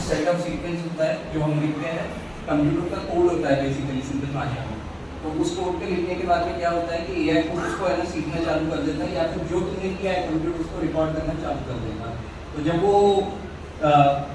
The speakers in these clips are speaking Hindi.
सेट ऑफ सीक्वेंस होता है जो हम लिखते हैं, कंप्यूटर का कोड होता है बेसिकली सिंपल भाषा में। तो उस कोड के लिखने के बाद में क्या होता है कि एआई कोड उसको है ना सीखना चालू कर देता है, या फिर जो तुमने किया है कंप्यूटर उसको रिकॉर्ड करना चालू कर देगा। तो जब वो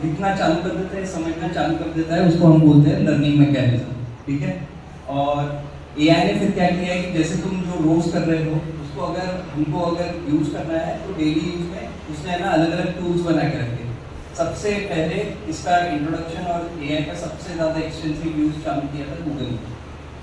लिखना चालू कर देता है, समझना चालू कर देता है, उसको हम बोलते हैं लर्निंग मैकेनिज्म, ठीक है। और एआई ने फिर क्या किया है कि जैसे तुम जो रोज कर रहे हो उसको हमको अगर यूज करना है तो डेली यूज में उसने है ना अलग अलग टूल्स बना के रखे। सबसे पहले इसका इंट्रोडक्शन और एआई का सबसे ज़्यादा एक्सटेंसिव यूज चालू किया था गूगल,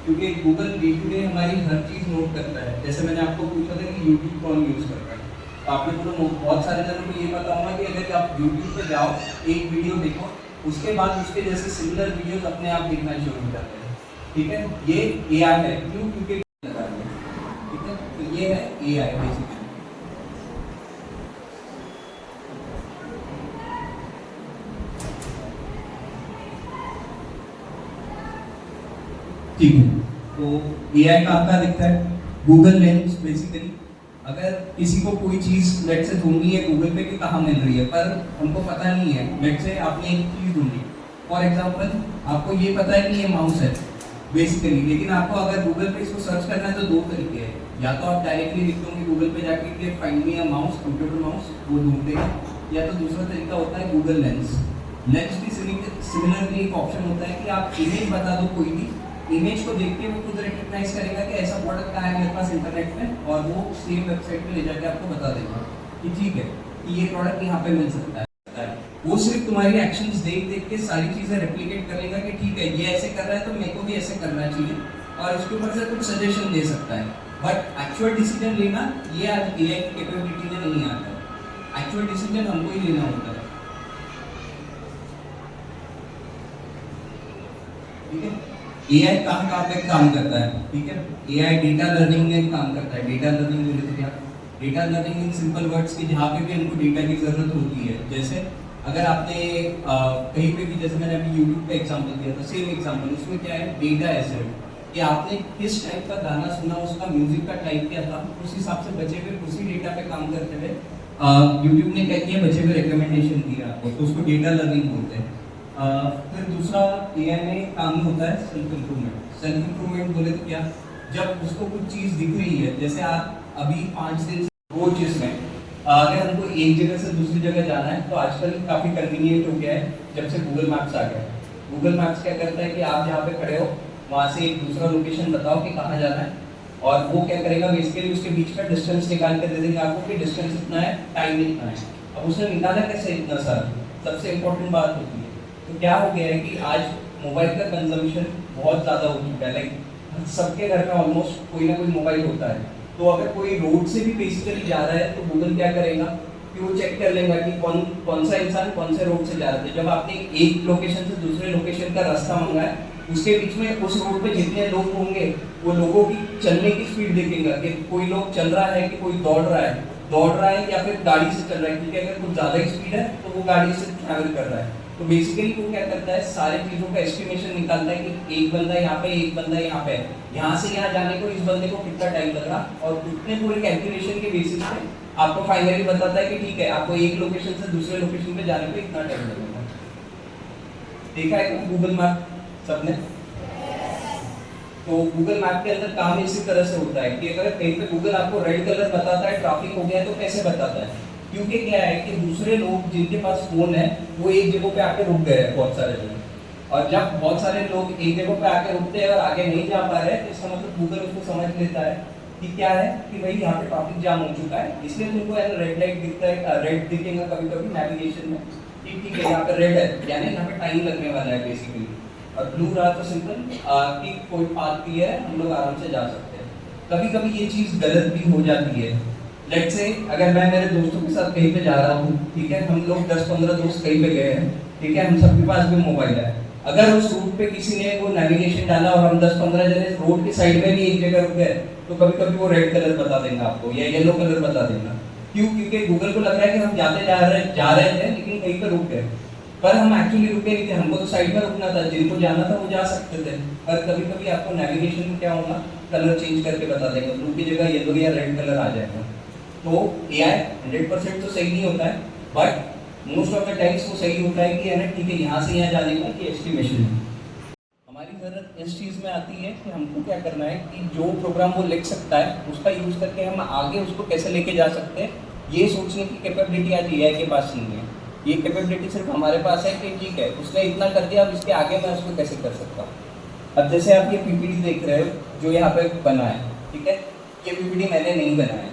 क्योंकि गूगल डे टू डे हमारी हर चीज़ नोट करता है। जैसे मैंने आपको पूछा था कि यूट्यूब कौन यूज़ करता है, तो आपने बोला बहुत सारे जनों को ये पता होगा कि अगर आप यूट्यूब पे जाओ, एक वीडियो देखो, उसके बाद उसके जैसे सिमिलर वीडियोस अपने आप देखना शुरू करते हैं, ठीक है। ये एआई है, क्यों? क्योंकि ठीक है, तो ये है एआई बेसिकली। ठीक है, तो एआई का आपका दिखता है गूगल लेंस बेसिकली। अगर किसी को कोई चीज़ लेट से ढूंढनी है गूगल पे कि कहाँ मिल रही है, पर हमको पता नहीं है, लेट से आपने एक चीज़ ढूंढी, फॉर एग्जांपल आपको ये पता है कि ये माउस है बेसिकली, लेकिन आपको अगर गूगल पे इसको सर्च करना है तो दो तरीके हैं। या तो आप डायरेक्टली लिख दोगे गूगल पे जाके कि find me a mouse, computer mouse, वो ढूंढ देगा। या तो दूसरा तरीका होता है गूगल लेंस। लेंस भी सिमिलरली एक ऑप्शन होता है कि आप इमेज बता दो कोई भी, इमेज को देख के वो खुद रिकग्नाइज करेगा कि ऐसा प्रोडक्ट कहाँ है मेरे पास इंटरनेट में, और वो सेम वेबसाइट पे ले जाके आपको बता देगा कि ठीक है कि ये प्रोडक्ट यहाँ पे मिल सकता है। वो सिर्फ तुम्हारी एक्शंस देख देख के सारी चीज़ें रेप्लिकेट करेगा कि ठीक है ये ऐसे कर रहा है तो मेरे को भी ऐसे करना चाहिए, और इसके ऊपर से कुछ सजेशन दे सकता है। बट एक्चुअल डिसीजन लेना ये आज एआई की कैपेबिलिटी में नहीं आता है। एक्चुअल डिसीजन हमको ही लेना होता है, ठीक है। एआई कहाँ पे काम करता है, ठीक है। एआई डेटा लर्निंग में काम करता है। डेटा लर्निंग बोले तो क्या? Data learning in simple words की जहाँ पे भी हमको डेटा की जरूरत होती है। जैसे अगर आपने कहीं पे भी, जैसे मैंने अभी यूट्यूब पे एग्जांपल दिया था, सेम एग्जांपल, उसमें क्या है डेटा एसेट, कि आपने किस टाइप का गाना सुना, उसका म्यूजिक का टाइप क्या था, उस हिसाब से बचे हुए उसी डेटा पे काम करते हुए यूट्यूब ने क्या किया, बचे हुए रिकमेंडेशन दिया आपको, तो उसको डेटा लर्निंग बोलते हैं। फिर दूसरा एआई में काम होता है सेल्फ इम्प्रूवमेंट। सेल्फ इम्प्रूवमेंट बोले तो क्या? जब उसको कुछ चीज़ दिख रही है, जैसे आप अभी 5 दिन रोज जिसमें अगर हमको एक जगह से दूसरी जगह जाना है तो आजकल काफ़ी कन्वीनियंट हो गया है जब से गूगल मैप्स आ गया है। गूगल मैप्स क्या करता है कि आप जहाँ पे खड़े हो वहाँ से एक दूसरा लोकेशन बताओ कि कहाँ जाना है, और वो क्या करेगा बेसिकली उसके बीच में डिस्टेंस निकाल कर दे देंगे आपको कि डिस्टेंस इतना है, टाइम इतना है। अब उसने निकाला कैसे इतना सारा, सबसे इम्पोर्टेंट बात होती है। तो क्या हो गया है कि आज मोबाइल का कंजम्पशन बहुत ज़्यादा हो चुका है, लाइक सबके घर में ऑलमोस्ट कोई ना कोई मोबाइल होता है। तो अगर कोई रोड से भी बेसिकली जा रहा है तो गूगल क्या करेगा कि वो चेक कर लेगा कि कौन सा इंसान कौन से रोड से जा रहा है। जब आपने एक लोकेशन से दूसरे लोकेशन का रास्ता मांगा है, उसके बीच में उस रोड पे जितने लोग होंगे वो लोगों की चलने की स्पीड देखेगा कि कोई लोग चल रहा है कि कोई दौड़ रहा है या फिर गाड़ी से चल रहा है, क्योंकि अगर कुछ ज़्यादा स्पीड है तो वो गाड़ी से ट्रैवल कर रहा है। तो बेसिकली वो क्या करता है, सारी चीज़ों का एस्टिमेशन निकालता है कि एक बंदा यहाँ पे, एक बंदा यहाँ पे है, यहाँ से यहाँ जाने को इस बंदे को कितना टाइम लग रहा, और उतने पूरे कैलकुलेशन के बेसिस पे आपको फाइनली बताता है कि ठीक है आपको एक लोकेशन से दूसरे लोकेशन पे जाने को इतना टाइम लगेगा। देखा है गूगल मैप सबने? तो गूगल मैप के अंदर काम इसी तरह से होता है कि अगर कहीं पे गूगल आपको रेड कलर बताता है, ट्रैफिक हो गया, तो कैसे बताता है? क्योंकि क्या है कि दूसरे लोग जिनके पास फोन है वो एक जगह पे आके रुक गए हैं, बहुत सारे लोग, और जब बहुत सारे लोग एक जगह पे आके रुकते हैं और आगे नहीं जा पा रहे हैं, तो इसका मतलब गूगल उसको समझ लेता है कि क्या है कि भाई यहाँ पे ट्रैफिक जाम हो चुका है, इसलिए तुमको रेड लाइट दिखता है, रेड दिखेगा कभी कभी नेविगेशन में कि ठीक है यहाँ पे रेड है, यानी यहाँ पे टाइम लगने वाला है बेसिकली। और ब्लू रहा तो सिंपल कि कोई पाथ भी है, हम लोग आराम से जा सकते हैं। कभी कभी ये चीज़ गलत भी हो जाती है। लेट्स से अगर मैं मेरे दोस्तों के साथ कहीं पे जा रहा हूँ, ठीक है, हम लोग 10-15 दोस्त कहीं पे गए हैं, ठीक है, हम सबके पास भी मोबाइल है। अगर उस रूट पे किसी ने वो नेविगेशन डाला और हम 10-15 जने रोड के साइड में भी एक जगह रुक गए, तो कभी कभी वो रेड कलर बता देगा आपको या येलो कलर बता देगा। क्यों? क्योंकि गूगल को लग रहा है कि हम जाते जा रहे थे लेकिन कहीं पर रुक गए, पर हम एक्चुअली रुके नहीं थे, हमको तो साइड में रुकना था, जिनको जाना था वो जा सकते थे। पर कभी कभी आपको नेविगेशन में क्या होगा, कलर चेंज करके बता देगा, ब्लू की जगह येलो या रेड कलर आ जाएगा। तो एआई 100% तो सही नहीं होता है, but most of the times वो सही होता है कि है ना, ठीक है यहाँ से यहाँ जाने का कि एस्टिमेशन है। हमारी ज़रूरत इस चीज़ में आती है कि हमको क्या करना है कि जो प्रोग्राम वो लिख सकता है उसका यूज़ करके हम आगे उसको कैसे लेके जा सकते हैं, ये सोचने की कैपेबिलिटी आज एआई के पास नहीं है। ये कैपेबिलिटी सिर्फ हमारे पास है कि ठीक है उसने इतना कर दिया, अब इसके आगे मैं उसको कैसे कर सकता हूँ। अब जैसे आप ये पीपीटी देख रहे हो जो यहाँ पे बना है, ठीक है, ये पीपीटी मैंने नहीं बनाया,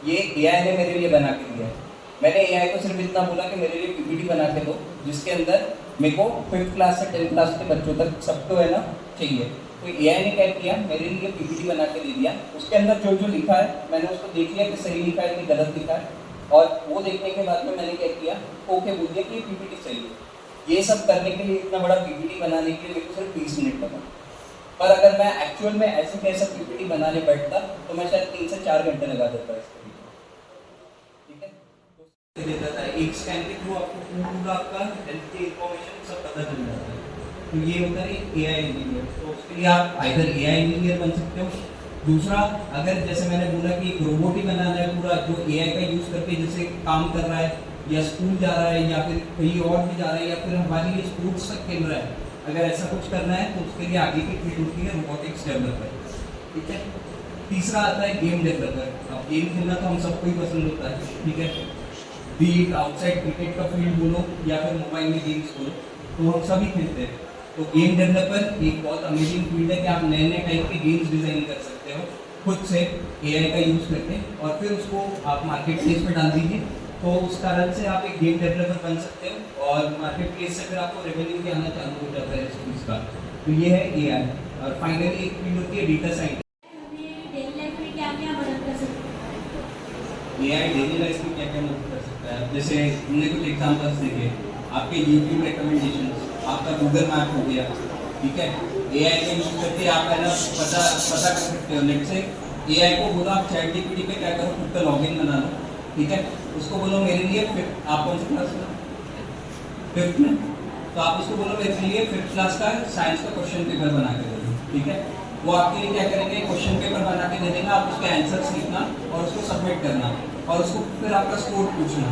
ये एआई ने मेरे लिए बना के दिया है। मैंने एआई को सिर्फ इतना बोला कि मेरे लिए पीपीटी बना के दो जिसके अंदर मेरे को 5th क्लास से 10th क्लास के बच्चों तक सबको है ना चाहिए। तो एआई ने क्या किया, मेरे लिए पीपीटी बना के दे दिया। उसके अंदर जो जो लिखा है मैंने उसको देख लिया कि सही लिखा है कि गलत लिखा है, और वो देखने के बाद में मैंने क्या किया, ओके बोल दिया कि ये पीपीटी सही है। ये सब करने के लिए, इतना बड़ा पीपीटी बनाने के लिए मेरे को सिर्फ 20 मिनट लगा। पर अगर मैं एक्चुअल में ऐसे कैसा पीपीटी बनाने बैठता तो मैं शायद 3 से 4 घंटे लगा देता इसके लिए, ठीक है। तो देता था एक स्कैन के थ्रू आपको पूरा आपका हेल्थ की इंफॉर्मेशन सब पता चल जाता है। तो ये होता है एआई इंजीनियर। तो उसके लिए आप आइदर एआई इंजीनियर बन सकते हो। दूसरा, अगर जैसे मैंने बोला कि एक रोबोट ही बनाना है पूरा जो एआई का यूज़ करके जैसे काम कर रहा है, या स्कूल जा रहा है, या फिर कहीं और भी जा रहा है, या फिर हमारे लिए स्पोर्ट्स तक खेल रहा है, अगर ऐसा कुछ करना है तो उसके लिए आगे की फील्ड होती है रोबोटिक्स डेवलपर, ठीक है। तीसरा आता है गेम डेवलपर। अब गेम खेलना तो हम सबको ही पसंद होता है, ठीक है, बीट आउटसाइड क्रिकेट का फील्ड बोलो या फिर मोबाइल में गेम्स बोलो, तो हम सभी खेलते हैं। तो गेम डेवलपर एक बहुत अमेजिंग फील्ड है कि आप नए नए टाइप के गेम्स डिज़ाइन कर सकते हो खुद से एआई का यूज़ करके, और फिर उसको आप मार्केट प्लेस पर डाल दीजिए। तो उस कारण से आप एक गेम डेवलपर बन सकते हो, और मार्केट प्लेस से फिर आपको रेवेन्यू भी आना चालू हो जाता है इस चीज़ का। तो ये है एआई। और फाइनली एक फील्ड होती है data science. AI daily life में क्या क्या मदद कर सकता है, जैसे हमने कुछ एग्जांपल्स देखे, आपके यूट्यूब रिकमेंडेशंस, आपका गूगल मैप हो गया, ठीक है। एआई का यूज करके आप है ना पता कर सकते हो। लेट्स से एआई को बोलो आप चैट जीपीटी पे क्या करो, खुद का लॉगिन बना लो, ठीक है। उसको बोलो मेरे लिए आप कौन सी क्लास में, 5th में, तो आप उसको बोलो मेरे लिए 5th क्लास का साइंस का क्वेश्चन पेपर बना के दे दो, ठीक है। वो आपके लिए क्या करेंगे, क्वेश्चन पेपर बना के दे देगा, आप उसके आंसर्स लिखना और उसको सबमिट करना, और उसको फिर आपका स्कोर पूछना।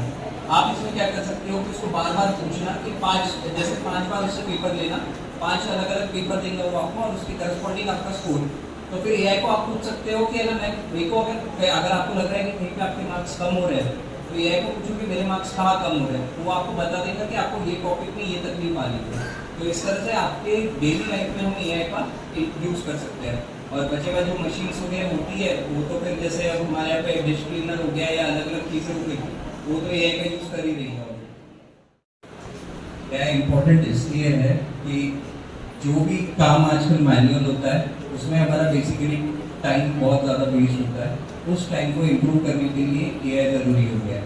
आप इसमें क्या कर सकते हो कि उसको बार बार पूछना कि 5 बार उससे पेपर लेना, 5 अलग अलग पेपर देंगे वो आपको, और उसकी करस्पॉन्डिंग आपका स्कोर। तो फिर एआई को आप पूछ सकते हो कि है ना, मेरे को अगर आपको लग रहा है कि कहीं पे आपके मार्क्स कम हो रहे हैं, तो एआई को पूछो कि मेरे मार्क्स कहाँ कम हो रहे हैं, तो वो आपको बता देगा कि आपको ये टॉपिक में ये तकलीफ आ रही है। तो इस तरह से आपके डेली लाइफ में हम एआई का यूज़ कर सकते हैं। और बचे हुए जो मशीन्स वगैरह होती है वो तो फिर जैसे अब हमारे यहाँ पे डिश क्लीनर हो गया या अलग अलग चीज़ें हो गई, वो तो एआई का यूज़ कर ही रही है। क्या इम्पोर्टेंट इसलिए है कि जो भी काम आजकल मैनुअल होता है उसमें हमारा बेसिकली टाइम बहुत ज़्यादा वेस्ट होता है। उस टाइम को इम्प्रूव करने के लिए एआई ज़रूरी हो गया है।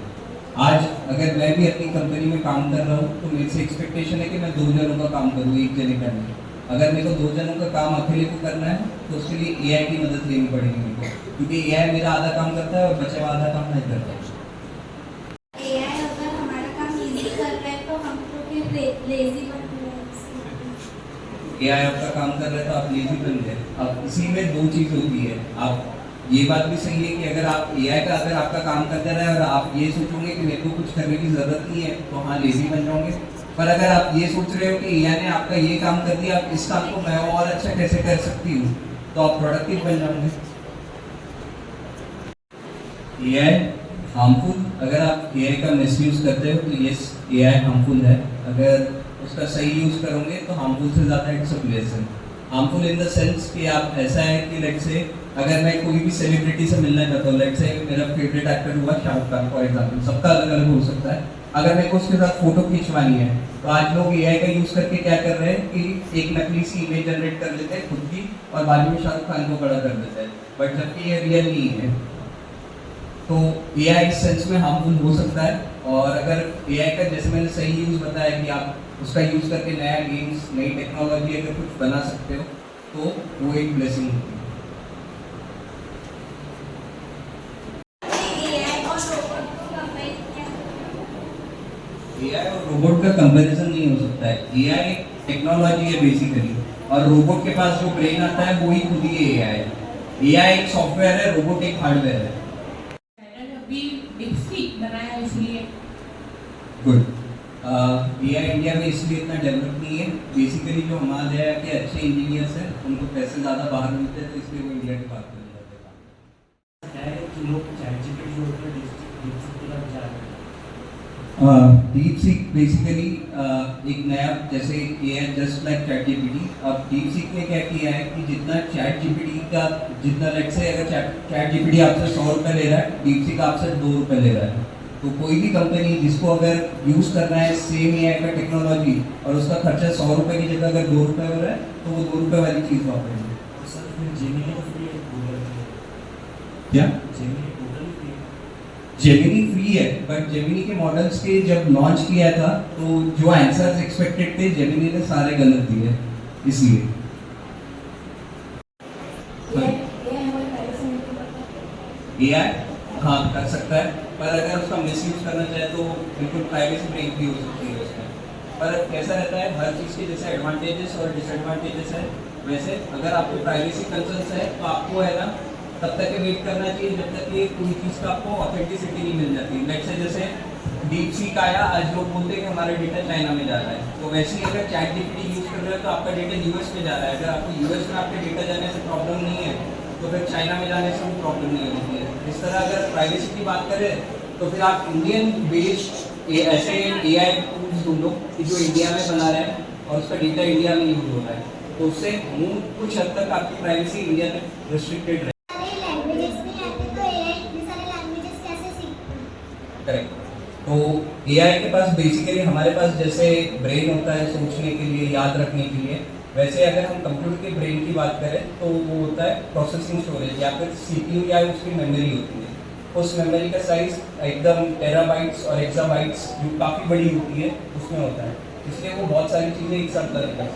आज अगर मैं भी अपनी कंपनी में काम कर रहा हूँ तो मेरे से एक्सपेक्टेशन है कि मैं 2 जनों का काम करूँ, 1 जने का नहीं। अगर मेरे को 2 जनों का काम अकेले को करना है तो उसके लिए एआई की मदद लेनी पड़ेगी मेरे को, क्योंकि एआई मेरा आधा काम करता है और बचा हुआ आधा काम नहीं करता। एआई अगर हमारा काम इजी कर रहा है तो हम तो फिर लेजी बन रहे हैं। एआई आपका काम कर रहा है तो आप लेजी बन गए। अब इसी में 2 चीज़ होती है। आप ये बात भी सही है कि अगर आप एआई का अगर आपका काम करते रहे और आप ये सोचोगे कि मेरे को कुछ करने की ज़रूरत नहीं है तो हाँ लेजी बन जाओगे। पर अगर आप ये सोच रहे हो कि एआई ने आपका ये काम कर दिया, आप इस काम को मैं और अच्छा कैसे कर सकती हूँ, तो आप प्रोडक्टिव बन जाओगे। एआई हार्मफुल, अगर आप एआई का मिसयूज करते हो तो यस एआई हार्मफुल है। अगर उसका सही यूज़ करोगे तो हार्मफुल से ज़्यादा it's a blessing. Harmful in the sense कि आप ऐसा है कि लेट्स से अगर मैं कोई भी सेलिब्रिटी से मिलना चाहता हूँ, लेट्स से मेरा फेवरेट एक्टर हुआ शाहरुख खान फॉर एग्जांपल, सबका अलग अलग हो सकता है। अगर मेरे को उसके साथ फोटो खिंचवानी है तो आज लोग एआई का यूज़ करके क्या कर रहे हैं कि एक नकली सी इमेज जनरेट कर लेते हैं खुद की और बाद में शाहरुख खान को खड़ा कर देते हैं, बट जबकि ये रियल नहीं है। तो एआई इस सेंस में हार्मफुल हो सकता है। और अगर एआई का जैसे मैंने सही यूज़ बताया कि आप उसका यूज़ करके नया गेम्स, नई टेक्नोलॉजी अगर कुछ बना सकते हो तो वो एक ब्लेसिंग होती है। एआई और रोबोट का कंपैरिजन नहीं हो सकता है। एआई एक टेक्नोलॉजी है बेसिकली, और रोबोट के पास जो ब्रेन आता है वो ही खुद ही एआई है। एआई एक सॉफ्टवेयर है, रोबोट एक हार्डवेयर है। अभी डिप्सी बनाया इसलिए गुड। AI इंडिया में इसलिए इतना डेवलप नहीं है, बेसिकली जो हमारे यहाँ के अच्छे इंजीनियर्स हैं उनको पैसे ज़्यादा बाहर मिलते हैं, तो इसलिए वो इंडिया के बाहर चले जाते हैं। क्या है कि लोग चैटजीपीटी जो होता है डीपसीक की तरफ जा रहे हैं। DeepSeek बेसिकली एक नया जैसे AI जस्ट लाइक ChatGPT। अब DeepSeek ने क्या किया है कि जितना ChatGPT का जितना लेट्स से अगर ChatGPT आपसे 100 रुपये ले रहा है, DeepSeek आपसे 2 रुपये ले रहा है। तो कोई भी कंपनी जिसको अगर यूज़ करना है सेम AI का टेक्नोलॉजी और उसका खर्चा 100 रुपये की जगह अगर 2 रुपये हो रहा है, तो वो 2 रुपये वाली चीज़ वापरेगी। और सर फिर जेमिनी तो फ्री है, गूगल की क्या जेमिनी टोटली फ्री है। जेमिनी फ्री है, बट जेमिनी के मॉडल्स के जब लॉन्च किया था तो जो आंसर्स एक्सपेक्टेड थे जेमिनी ने सारे गलत दिए, इसलिए AI हाँ कर सकता है, पर अगर उसका मिसयूज करना चाहे तो बिल्कुल प्राइवेसी ब्रेक भी हो सकती है उसमें। पर कैसा रहता है, हर चीज़ के जैसे एडवांटेजेस और डिसएडवांटेजेस है, वैसे अगर आपको प्राइवेसी कंसर्न्स है तो आपको है ना तब तक वेट करना चाहिए जब तक ये कोई चीज़ का आपको ऑथेंटिसिटी नहीं मिल जाती। लेट्स से जैसे DeepSeek आया, आज लोग बोलते हैं कि हमारा डेटा चाइना में जा रहा है, तो वैसे ही अगर ChatGPT यूज़ कर रहे हो तो आपका डेटा US में जा रहा है। अगर आपको US में आपके डेटा जाने से प्रॉब्लम नहीं है तो फिर चाइना में जाने से भी प्रॉब्लम नहीं होती है। इस तरह अगर प्राइवेसी की बात करें तो फिर आप इंडियन बेस्ड ऐसे AI टूल्स ढूंढो कि जो इंडिया में बना रहे हैं और उसका डेटा इंडिया में यूज हो रहा है, तो उससे कुछ हद तक आपकी प्राइवेसी इंडिया तक रिस्ट्रिक्टेड रहे। सारे लैंग्वेजेस नहीं आते तो AI इतने सारे लैंग्वेजेस कैसे सीखता है? करेक्ट। तो AI के पास बेसिकली हमारे पास जैसे ब्रेन होता है सोचने के लिए, याद रखने के लिए, वैसे अगर हम कंप्यूटर के ब्रेन की बात करें तो वो होता है प्रोसेसिंग स्टोरेज या फिर CPU या उसकी मेमोरी होती है। उस मेमोरी का साइज एकदम टेराबाइट्स और एक्साबाइट्स जो काफ़ी बड़ी होती है उसमें होता है, इसलिए वो बहुत सारी चीज़ें एक साथ कर सकता है।